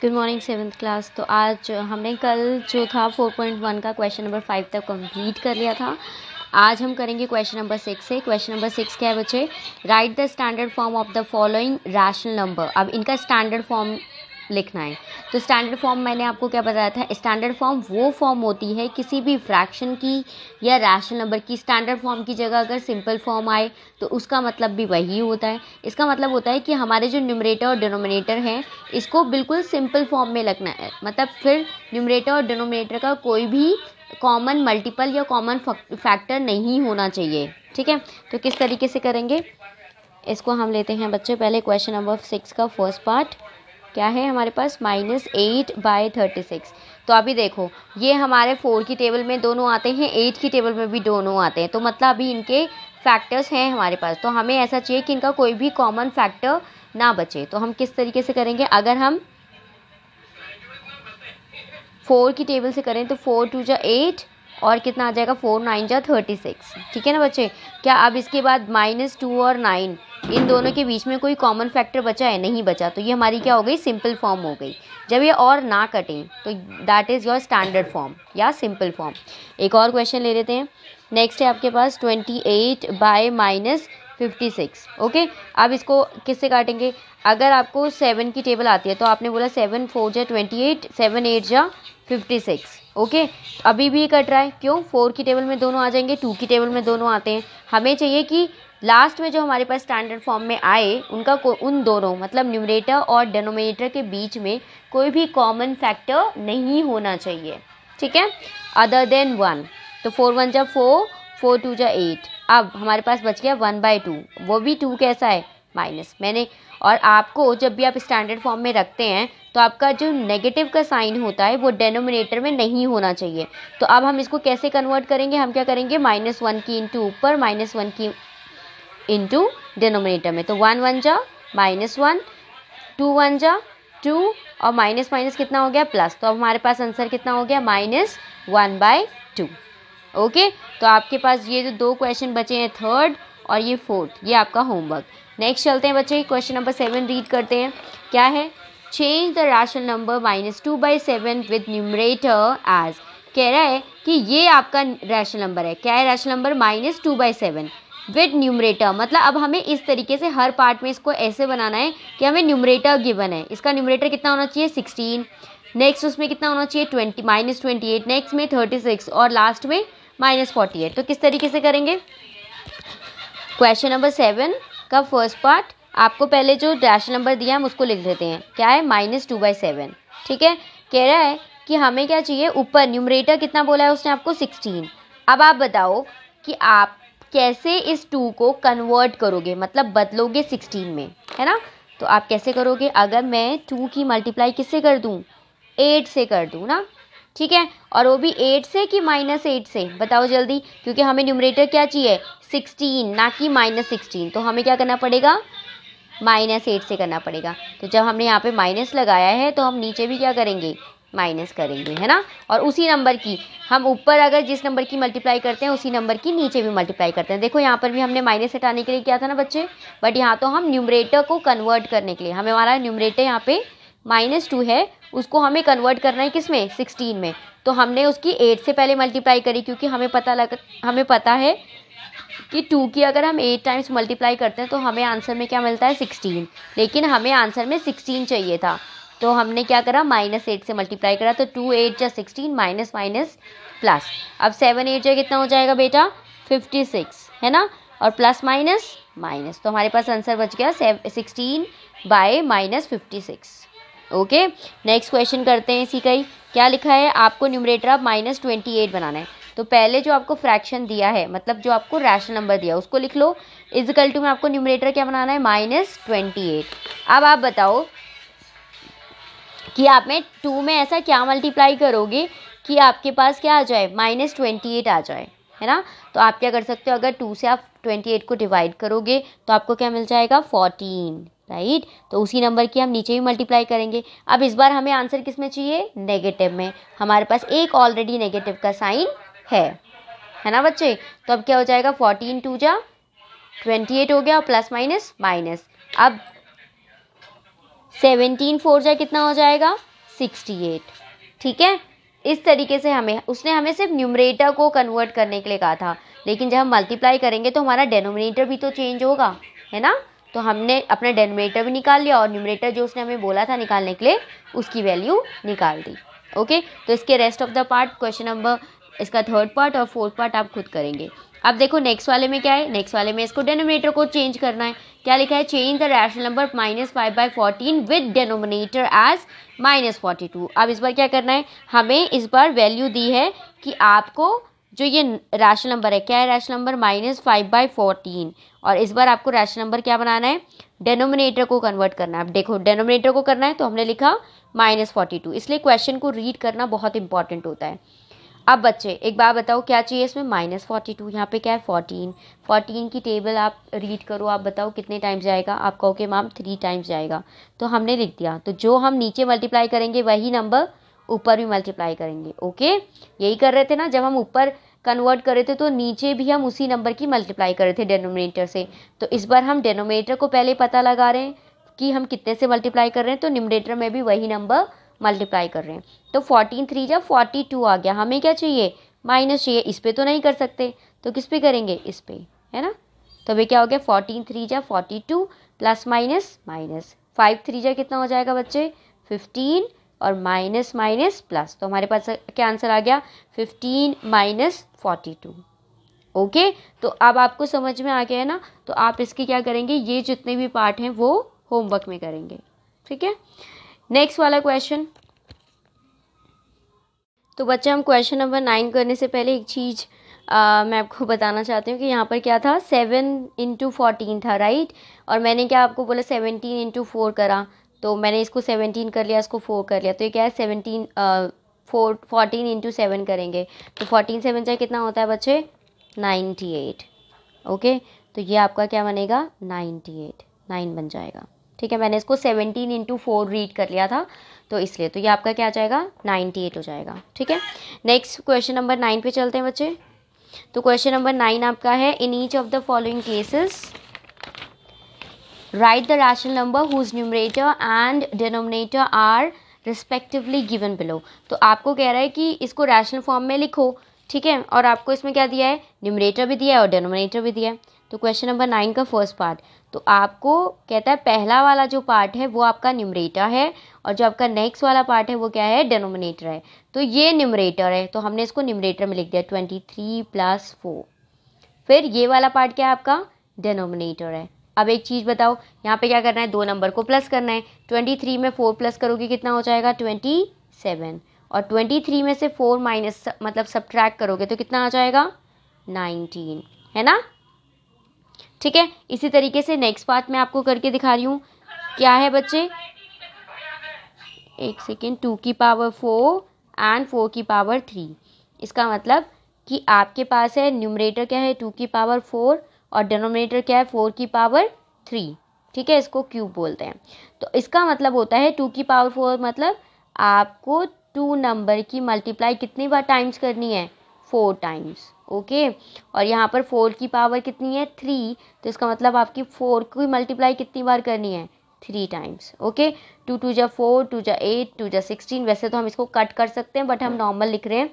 Good morning 7th class. तो आज हमने कल जो था 4.1 का क्वेश्चन नंबर 5 तक कंप्लीट कर लिया था। आज हम करेंगे क्वेश्चन नंबर 6 से। क्वेश्चन नंबर 6 क्या है बच्चे? Right the standard form of the following rational number. अब इनका स्टैंडर्ड फॉर्म लिखना है। तो स्टैंडर्ड फॉर्म मैंने आपको क्या बताया था? स्टैंडर्ड फॉर्म वो फॉर्म होती है किसी भी फ्रैक्शन की या रैशनल नंबर की। स्टैंडर्ड फॉर्म की जगह अगर सिंपल फॉर्म आए तो उसका मतलब भी वही होता है। इसका मतलब होता है कि हमारे जो न्यूमरेटर और डिनोमिनेटर हैं इसको बिल्कुल सिंपल फॉर्म में लिखना है। मतलब फिर न्यूमरेटर और डिनोमिनेटर का कोई भी कॉमन मल्टीपल या कॉमन फैक्टर नहीं होना चाहिए। ठीक है, तो किस तरीके से करेंगे इसको हम लेते हैं बच्चे। पहले क्वेश्चन नंबर 6 का फर्स्ट पार्ट क्या है हमारे पास? -8/36। तो अभी देखो ये हमारे 4 की टेबल में दोनों आते हैं, 8 की टेबल में भी दोनों आते हैं। तो मतलब अभी इनके फैक्टर्स हैं हमारे पास। तो हमें ऐसा चाहिए कि इनका कोई भी कॉमन फैक्टर ना बचे। तो हम किस तरीके से करेंगे? अगर हम 4 की टेबल से करें तो 4 2 जा 8 और कितना आ जाएगा? 4 9 जा 36। ठीक है ना बच्चे? क्या अब इसके बाद -2 और 9 इन दोनों के बीच में कोई कॉमन फैक्टर बचा है? नहीं बचा। तो ये हमारी क्या हो गई? सिंपल फॉर्म हो गई। जब ये और ना कटें तो that is your standard form या सिंपल फॉर्म। एक और क्वेश्चन ले लेते हैं। नेक्स्ट है आपके पास 28/-56। ओके, अब इसको किससे काटेंगे? अगर आपको 7 की टेबल आती है तो आपने बोला 7 4 जा 28, 7 8 जा 56। ओके, अभी भी कट रहा है। क्यों? 4 की टेबल में दोनों आ जाएंगे, 2 की टेबल में दोनों आते हैं। हमें चाहिए कि लास्ट में जो हमारे पास स्टैंडर्ड फॉर्म में आए उनका उन दोनों मतलब न्यूमरेटर और डिनोमिनेटर के बीच में कोई भी कॉमन फैक्टर नहीं होना चाहिए। ठीक है, अदर देन 1। तो 4 1 जा 4, 4 2 जा 8। अब हमारे पास बच गया 1/2। वो भी 2 कैसा है? माइनस। मैंने और आपको जब भी आप स्टैंडर्ड फॉर्म में रखते हैं तो आपका जो नेगेटिव का साइन होता है वो डेनोमिनेटर में नहीं होना चाहिए। तो अब हम इसको कैसे कन्वर्ट करेंगे? हम क्या करेंगे? -1 की इंटू ऊपर, -1 की इंटू डिनोमिनेटर में। तो 1 1 जा -1, 2 1 जा 2 और माइनस माइनस कितना हो गया? प्लस। तो अब हमारे पास आंसर कितना हो गया? -1/2। ओके, तो आपके पास ये जो 2 क्वेश्चन बचे हैं, थर्ड और ये फोर्थ, ये आपका होमवर्क। नेक्स्ट चलते हैं बच्चे, क्वेश्चन नंबर 7 रीड करते हैं। क्या है? Change the rational number -2/7 with numerator as. कह रहा है कि ये आपका रैशनल नंबर है। क्या है रैशनल नंबर? -2/7 with numerator. मतलब अब हमें इस तरीके से हर पार्ट में इसको ऐसे बनाना है कि हमें न्यूमरेटर गिवन है। इसका न्यूमरेटर कितना होना चाहिए? 16। नेक्स्ट उसमें कितना होना चाहिए? -28। नेक्स्ट में 36 और लास्ट में -48। तो किस तरीके से करेंगे? क्वेश्चन नंबर 7 का फर्स्ट पार्ट आपको पहले जो रैशनल नंबर दिया हम उसको लिख देते हैं। क्या है? -2/7। ठीक है, कह रहा है कि हमें क्या चाहिए? ऊपर न्यूमरेटर कितना बोला है उसने आपको? 16। अब आप बताओ कि आप कैसे इस 2 को कन्वर्ट करोगे, मतलब बदलोगे 16 में, है ना? तो आप कैसे करोगे? अगर मैं 2 की मल्टीप्लाई किससे कर दूँ? 8 से कर दूँ ना। ठीक है, और वो भी 8 से कि -8 से? बताओ जल्दी, क्योंकि हमें न्यूमरेटर क्या चाहिए? 16, ना कि -16। तो हमें क्या करना पड़ेगा? -8 से करना पड़ेगा। तो जब हमने यहाँ पे माइनस लगाया है तो हम नीचे भी क्या करेंगे? माइनस करेंगे, है ना? और उसी नंबर की हम ऊपर अगर जिस नंबर की मल्टीप्लाई करते हैं उसी नंबर की नीचे भी मल्टीप्लाई करते हैं। देखो यहाँ पर भी हमने माइनस हटाने के लिए किया था ना बच्चे, बट यहाँ तो हम न्यूमरेटर को कन्वर्ट करने के लिए, हमें हमारा न्यूमरेटर यहाँ पे -2 है, उसको हमें कन्वर्ट करना है किस में? 16 में। तो हमने उसकी 8 से पहले मल्टीप्लाई करी, क्योंकि हमें पता है कि 2 की अगर हम 8 टाइम्स मल्टीप्लाई करते हैं तो हमें आंसर में क्या मिलता है? 16। लेकिन हमें आंसर में 16 चाहिए था, तो हमने क्या करा? -8 से मल्टीप्लाई करा। तो 2 8 जा 16, माइनस माइनस प्लस। अब 7 8 जा कितना हो जाएगा बेटा? 56, है ना? और प्लस माइनस माइनस, तो हमारे पास आंसर बच गया 16/-56। ओके, नेक्स्ट क्वेश्चन करते हैं इसी का ही। क्या लिखा है? आपको न्यूमरेटर अब -28 बनाना है। तो पहले जो आपको फ्रैक्शन दिया है, मतलब जो आपको रैशनल नंबर दिया उसको लिख लो। इक्वल टू में आपको न्यूमरेटर क्या बनाना है? -28। अब आप बताओ कि आप में 2 में ऐसा क्या मल्टीप्लाई करोगे कि आपके पास क्या आ जाए? -28 आ जाए, है ना? तो आप क्या कर सकते हो? अगर 2 से आप 28 को डिवाइड करोगे तो आपको क्या मिल जाएगा? 14, राइट? तो उसी नंबर की हम नीचे भी मल्टीप्लाई करेंगे। अब इस बार हमें आंसर किस में चाहिए? नेगेटिव में। हमारे पास एक ऑलरेडी नेगेटिव का साइन है ना बच्चे? तो अब क्या हो जाएगा? 14 2 जा 28 हो गया और प्लस माइनस माइनस। अब 17 4 जा कितना हो जाएगा? 68। ठीक है, इस तरीके से उसने हमें सिर्फ न्यूमरेटर को कन्वर्ट करने के लिए कहा था, लेकिन जब हम मल्टीप्लाई करेंगे तो हमारा डेनोमिनेटर भी तो चेंज होगा, है ना। तो हमने अपना डेनोमिनेटर भी निकाल लिया और न्यूमरेटर जो उसने हमें बोला था निकालने के लिए उसकी वैल्यू निकाल दी। ओके, तो इसके rest of the part question number, इसका थर्ड पार्ट और फोर्थ पार्ट आप खुद करेंगे। अब देखो नेक्स्ट वाले में क्या है, नेक्स्ट वाले में इसको डेनोमिनेटर को चेंज करना है। क्या लिखा है, change the rational number -5/14 with denominator as -42। अब इस बार क्या करना है, हमें इस बार वैल्यू दी है कि आपको जो ये रैशनल नंबर है, क्या है रैशनल नंबर, -5/14, और इस बार आपको रैशनल नंबर क्या बनाना है, डेनोमिनेटर को कन्वर्ट करना है। अब देखो डेनोमिनेटर को करना है तो हमने लिखा -42, इसलिए क्वेश्चन को रीड करना बहुत इंपॉर्टेंट होता है। अब बच्चे एक बात बताओ, क्या चाहिए इसमें, -42, यहाँ पे क्या है 14 की टेबल आप रीड करो, आप बताओ कितने टाइम्स जाएगा। आप कहोगे मैम 3 टाइम्स जाएगा, तो हमने लिख दिया। तो जो हम नीचे मल्टीप्लाई करेंगे वही नंबर ऊपर भी मल्टीप्लाई करेंगे। ओके, यही कर रहे थे ना, जब हम ऊपर कन्वर्ट कर रहे थे तो नीचे भी हम उसी नंबर की मल्टीप्लाई कर रहे थे डेनोमिनेटर से। तो इस बार हम डेनोमिनेटर को पहले पता लगा रहे हैं कि हम कितने से मल्टीप्लाई कर रहे हैं, तो न्यूमरेटर में भी वही नंबर मल्टीप्लाई कर रहे हैं। तो 14 3 जब 42 आ गया, हमें क्या चाहिए, माइनस चाहिए। इस पे तो नहीं कर सकते, तो किस पे करेंगे, इस पे, है ना। तो अभी क्या हो गया, 14 3 जब 42 प्लस माइनस माइनस, 5 3 जा कितना हो जाएगा बच्चे, 15, और माइनस माइनस प्लस, तो हमारे पास क्या आंसर आ गया, 15 - 42। ओके, तो अब आपको समझ में आ गया है ना। तो आप इसकी क्या करेंगे, ये जितने भी पार्ट हैं वो होमवर्क में करेंगे। ठीक है, नेक्स्ट वाला क्वेश्चन। तो बच्चे हम क्वेश्चन नंबर 9 करने से पहले एक चीज़ मैं आपको बताना चाहती हूँ कि यहाँ पर क्या था, 7 × 14 था, राइट। और मैंने क्या आपको बोला 17 × 4 करा, तो मैंने इसको 17 कर लिया, इसको 4 कर लिया, तो ये क्या है 14 × 7 करेंगे, तो 14 7 चाहे कितना होता है बच्चे, 98। ओके, तो ये आपका क्या बनेगा, 98, 9 बन जाएगा। ठीक है, मैंने इसको 17 × 4 रीड कर लिया था, तो इसलिए तो ये आपका क्या आ जाएगा, 98 हो जाएगा। ठीक है, नेक्स्ट क्वेश्चन नंबर 9 पे चलते हैं बच्चे। तो क्वेश्चन नंबर 9 आपका है, in each of the following cases write the rational number whose numerator and denominator are respectively given below. तो आपको कह रहा है कि इसको रैशनल फॉर्म में लिखो। ठीक है, और आपको इसमें क्या दिया है, न्यूमरेटर भी दिया है और डिनोमिनेटर भी दिया है। तो क्वेश्चन नंबर 9 का फर्स्ट पार्ट, तो आपको कहता है पहला वाला जो पार्ट है वो आपका न्यूमरेटर है, और जो आपका नेक्स्ट वाला पार्ट है वो क्या है, डिनोमिनेटर है। तो ये न्यूमरेटर है, तो हमने इसको न्यूमरेटर में लिख दिया 23 + 4। फिर ये वाला पार्ट क्या है आपका, डिनोमिनेटर है। अब एक चीज़ बताओ, यहाँ पे क्या करना है, दो नंबर को प्लस करना है। 23 में 4 प्लस करोगे कितना हो जाएगा, 27, और 23 में से 4 माइनस मतलब सब्ट्रैक्ट करोगे तो कितना आ जाएगा, 19, है ना। ठीक है, इसी तरीके से नेक्स्ट पार्ट मैं आपको करके दिखा रही हूँ। क्या है बच्चे, एक सेकेंड, 2 की पावर 4 एंड 4 की पावर 3। इसका मतलब कि आपके पास है न्यूमरेटर क्या है, 2 की पावर 4, और डिनोमिनेटर क्या है, 4 की पावर 3। ठीक है, इसको क्यूब बोलते हैं। तो इसका मतलब होता है 2 की पावर 4 मतलब आपको 2 नंबर की मल्टीप्लाई कितनी बार टाइम्स करनी है, 4 टाइम्स। ओके, और यहाँ पर 4 की पावर कितनी है, 3, तो इसका मतलब आपकी 4 की मल्टीप्लाई कितनी बार करनी है, 3 टाइम्स। ओके, 2 2 जा 4, 2 जा 8, 2 जा 16। वैसे तो हम इसको कट कर सकते हैं, बट हम नॉर्मल लिख रहे हैं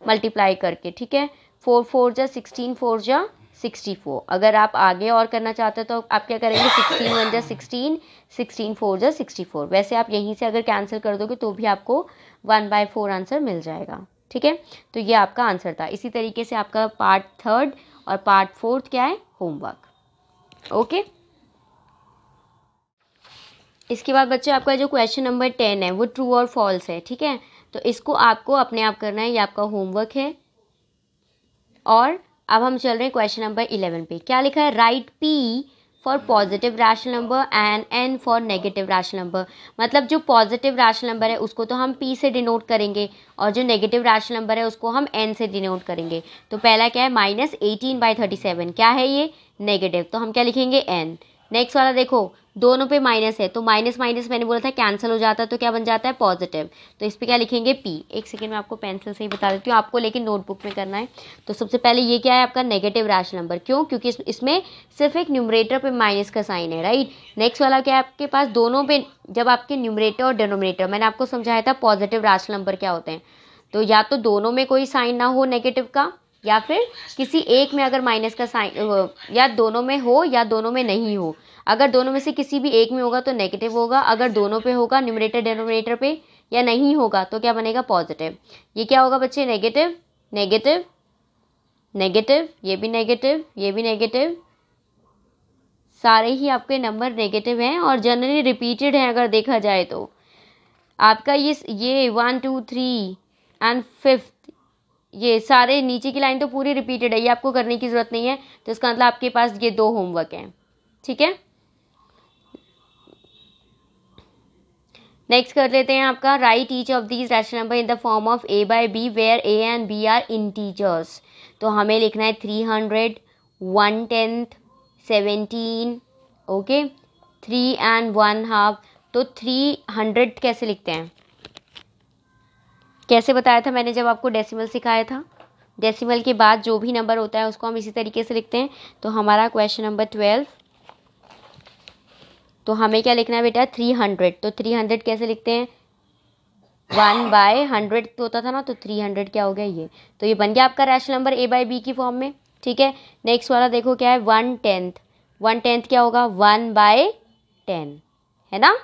मल्टीप्लाई करके। ठीक है, 4 4 जा 16, 4 जा 64। अगर आप आगे और करना चाहते हो तो आप क्या करेंगे, 16 1 जा 16, 16 4 जा 64। वैसे आप यहीं से अगर कैंसिल कर दोगे तो भी आपको 1/4 आंसर मिल जाएगा। ठीक है, तो ये आपका आंसर था। इसी तरीके से आपका पार्ट 3 और पार्ट 4 क्या है, होमवर्क। ओके, इसके बाद बच्चे आपका जो क्वेश्चन नंबर 10 है वो ट्रू और फॉल्स है। ठीक है, तो इसको आपको अपने आप करना है, ये आपका होमवर्क है। और अब हम चल रहे हैं क्वेश्चन नंबर 11 पे। क्या लिखा है, right P for positive rational number and N for negative rational number. मतलब जो पॉजिटिव रैशनल नंबर है उसको तो हम P से डिनोट करेंगे, और जो नेगेटिव रैशनल नंबर है उसको हम N से डिनोट करेंगे। तो पहला क्या है, -18/37, क्या है ये, नेगेटिव, तो हम क्या लिखेंगे, N। नेक्स्ट वाला देखो, दोनों पे माइनस है तो माइनस माइनस मैंने बोला था कैंसिल हो जाता है, तो क्या बन जाता है पॉजिटिव। तो इस पे क्या लिखेंगे P। एक सेकेंड में आपको पेंसिल से ही बता देती हूँ, आपको लेकिन नोटबुक में करना है। तो सबसे पहले ये क्या है आपका नेगेटिव रैशनल नंबर, क्यों? क्योंकि इसमें सिर्फ एक न्यूमरेटर पे माइनस का साइन है, राइट। नेक्स्ट वाला क्या है आपके पास, दोनों पे जब आपके न्यूमरेटर और डिनोमिनेटर, मैंने आपको समझाया था पॉजिटिव रैशनल नंबर क्या होते हैं, तो या तो दोनों में कोई साइन ना हो नेगेटिव का, या फिर किसी एक में अगर माइनस का साइन, या दोनों में हो या दोनों में नहीं हो। अगर दोनों में से किसी भी एक में होगा तो नेगेटिव होगा, अगर दोनों पे होगा न्यूमरेटर डिनोमिनेटर पे या नहीं होगा तो क्या बनेगा पॉजिटिव। ये क्या होगा बच्चे, नेगेटिव नेगेटिव नेगेटिव, ये भी नेगेटिव, ये भी नेगेटिव, सारे ही आपके नंबर नेगेटिव हैं और जनरली रिपीटेड हैं अगर देखा जाए तो। आपका ये 1 2 3 एंड 5th, ये सारे नीचे की लाइन तो पूरी रिपीटेड है, ये आपको करने की जरूरत नहीं है, तो इसका मतलब आपके पास ये 2 होमवर्क हैं, ठीक है। नेक्स्ट कर लेते हैं आपका, write each of these rational number in the form of a by b where a and b are integers. तो हमें लिखना है 300, 1/10, 17, ओके, 3 एंड 1/2। तो 300 कैसे लिखते हैं, कैसे बताया था मैंने जब आपको डेसिमल सिखाया था, डेसिमल के बाद जो भी नंबर होता है उसको हम इसी तरीके से लिखते हैं। तो हमारा क्वेश्चन नंबर 12, तो हमें क्या लिखना है बेटा 300। तो 300 कैसे लिखते हैं, 1/100 तो होता था ना, तो 300 क्या हो गया ये, तो ये बन गया आपका rational number a by b की फॉर्म में, ठीक है। नेक्स्ट वाला देखो क्या है 1/10, 1/10 क्या होगा 1/10, है ना।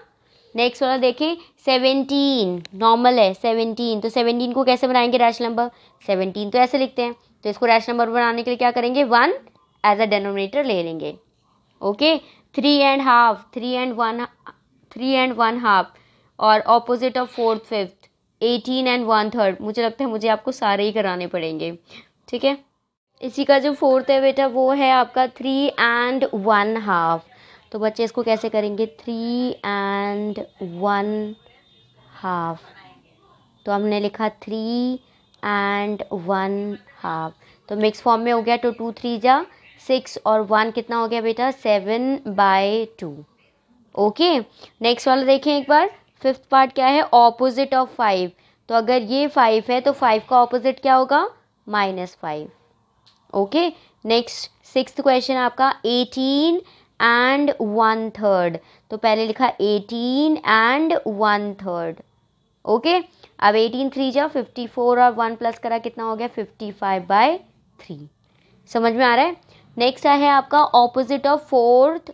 नेक्स्ट वाला देखें 17, नॉर्मल है 17, तो 17 को कैसे बनाएंगे रैशनल नंबर, 17 तो ऐसे लिखते हैं, तो इसको रैशनल नंबर बनाने के लिए क्या करेंगे 1 एज अ डिनोमिनेटर ले लेंगे, ओके। 3 and 1/2 और opposite of 4th 5th 18 and 1/3, मुझे लगता है मुझे आपको सारे ही कराने पड़ेंगे, ठीक है। इसी का जो 4th है बेटा वो है आपका 3 and 1/2। तो बच्चे इसको कैसे करेंगे 3 and 1/2, तो हमने लिखा 3 and 1/2, तो मिक्स फॉर्म में हो गया, तो 2 3 जा 6 और 1 कितना हो गया बेटा 7/2, ओके। नेक्स्ट वाला देखें एक बार, 5th पार्ट क्या है ऑपोजिट ऑफ 5। तो अगर ये 5 है तो 5 का ऑपोजिट क्या होगा -5, ओके। नेक्स्ट 6th क्वेश्चन आपका 18 and 1/3। तो पहले लिखा 18 and 1/3, ओके। अब 18 3 जा 54 और 1 प्लस करा कितना हो गया 55/3, समझ में आ रहा है। नेक्स्ट है आपका ऑपोजिट ऑफ 4th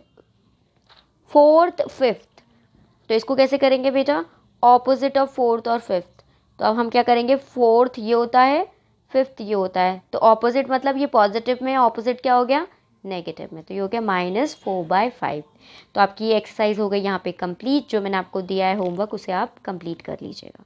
5th। तो इसको कैसे करेंगे बेटा, ऑपोजिट ऑफ 4th और 5th। तो अब हम क्या करेंगे 4th ये होता है 5th ये होता है, तो ऑपोजिट मतलब ये पॉजिटिव में, ऑपोजिट क्या हो गया नेगेटिव में, तो ये हो गया -4/5। तो आपकी ये एक्सरसाइज हो गई यहाँ पे कंप्लीट, जो मैंने आपको दिया है होमवर्क उसे आप कंप्लीट कर लीजिएगा।